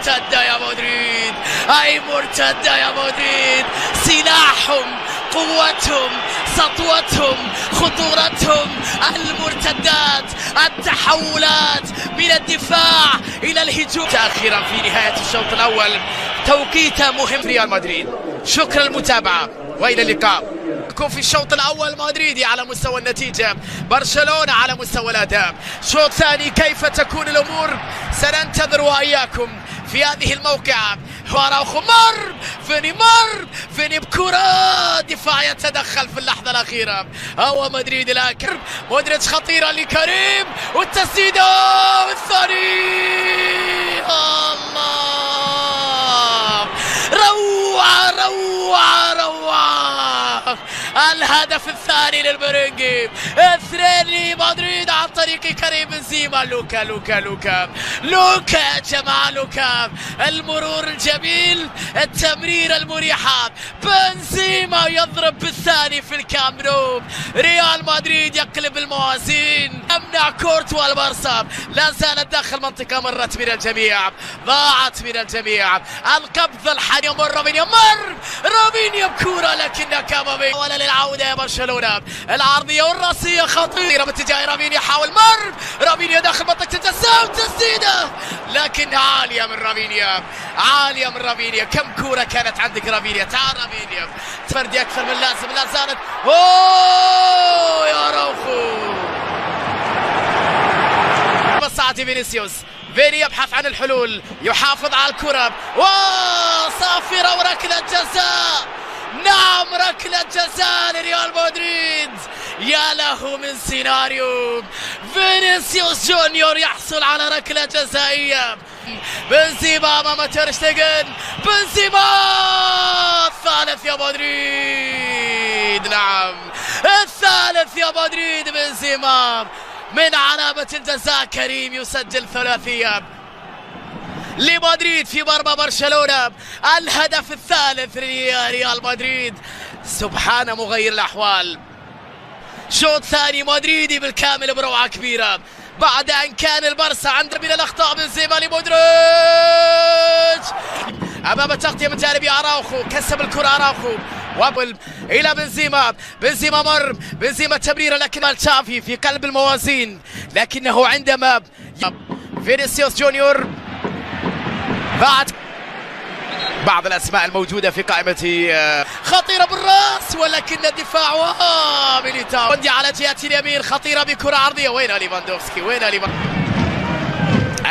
مرتدة يا مدريد، أي مرتدة يا مدريد. سلاحهم، قوتهم، سطوتهم، خطورتهم، المرتدات، التحولات من الدفاع إلى الهجوم. أخيرا في نهاية الشوط الأول توقيته مهم ريال مدريد. شكرا للمتابعة وإلى اللقاء. في الشوط الأول مدريدي على مستوى النتيجة، برشلونة على مستوى الأداء. شوط ثاني كيف تكون الأمور سننتظر وإياكم في هذه الموقعة. واراوخو مر فيني بكرة دفاع يتدخل في اللحظة الأخيرة. هو مدريد الآكر، مودريتش خطيرة لكريم والتسديدة والثاني. الله، روعة روعة روعة. الهدف الثاني للمرنجي، 2 لمدريد عن طريق كريم بنزيما. لوكا لوكا لوكا لوكا يا جماعة، لوكا المرور الجميل، التمريرة المريحة. بنزيما يضرب بالثاني في الكامب نو. ريال مدريد يقلب الموازين، يمنع كورتوا البارسا. لا زالت داخل منطقة، مرت من الجميع، ضاعت من الجميع. القبضة الحانية مر رافينيا بكورة لكنها كامامي. ولا للعودة يا برشلونة، العرضية والراسية خطيرة باتجاه رافينيا. حاول رافينيا داخل منطقة الجزاء، تسديدة لكنها عالية من رافينيا، عالية من رافينيا. كم كورة كانت عندك رافينيا؟ تعال رافينيا، فردي أكثر من لازم. لا زالت أوه يا روخو. بصعت فينيسيوس، فيني يبحث عن الحلول، يحافظ على الكرة وصافرة وركلة جزاء. نعم، ركلة جزاء لريال مدريد. يا له من سيناريو. فينيسيوس جونيور يحصل على ركلة جزائية. بنزيما امام تير شتيجن، بنزيما الثالث يا مدريد. نعم، الثالث يا مدريد. بنزيما من علامة الجزاء، كريم يسجل ثلاثية لمدريد في مرمى برشلونة. الهدف الثالث لريال مدريد. سبحان مغير الأحوال. شوط ثاني مدريدي بالكامل بروعة كبيرة بعد أن كان البارسا عنده من الأخطاء. بنزيما لمودريتش أمام التغطية من جانب أراوخو، كسب الكرة أراوخو وابل إلى بنزيما مر بنزيما تمريرة لكن تشافي في قلب الموازين. لكنه عندما فينيسيوس جونيور بعض الأسماء الموجودة في قائمة خطيرة بالرأس، ولكن الدفاع ميليتاو على جهة اليمين، خطيرة بكرة عرضية. وين ليفاندوفسكي؟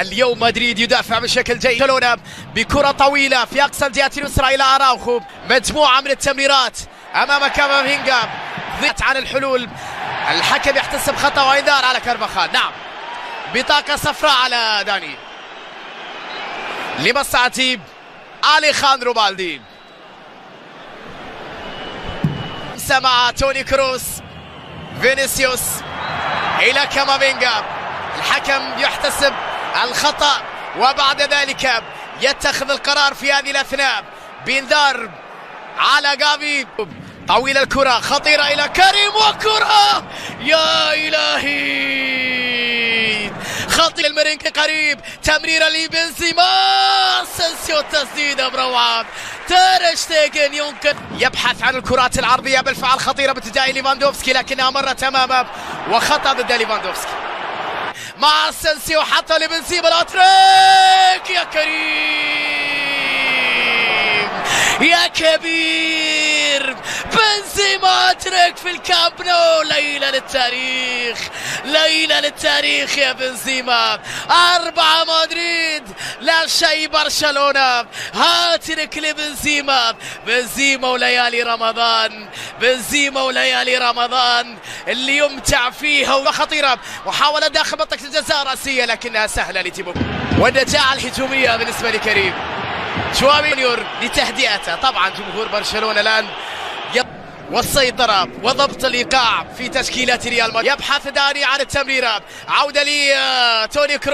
اليوم مدريد يدافع بشكل جيد. برشلونة بكرة طويلة في أقصى الجهة اليسرى إلى أراوخو، مجموعة من التمريرات أمام كامافينجا. ضغط عن الحلول، الحكم يحتسب خطأ وإنذار على كارفاخال. نعم، بطاقة صفراء على داني لمصلحة أليخاندرو بالدي. مع توني كروس، فينيسيوس إلى كامافينجا. الحكم يحتسب الخطأ وبعد ذلك يتخذ القرار في هذه الأثناء بإنذار على جافي. طويل الكرة خطيرة إلى كريم وكرة، يا إلهي، خطير المرنكي قريب، تمريرة لبنزيما، سنسيو تسديدة بروعة. تير شتيجن يمكن يبحث عن الكرات العرضية بالفعل، خطيرة باتجاه ليفاندوفسكي لكنها مرت أمامه وخطأ ضد ليفاندوفسكي. مع سنسيو حتى لبنزيما الأتريك، يا كريم يا كبير. بنزيما أتريك في الكامب نو. ليلة للتاريخ، ليلة للتاريخ يا بنزيما. 4 مدريد لا شيء برشلونة. هاتريك لبنزيما. بنزيما وليالي رمضان، بنزيما وليالي رمضان اللي يمتع فيها. وخطيرة محاولة داخل منطقة الجزاء رأسية لكنها سهلة لتيبو. والنجاعة الهجومية بالنسبة لكريم جونيور لتهدئته. طبعا جمهور برشلونة الآن والسيطرة وضبط الإيقاع في تشكيلات ريال مدريد. يبحث داني عن التمريرة، عودة لتوني كروس.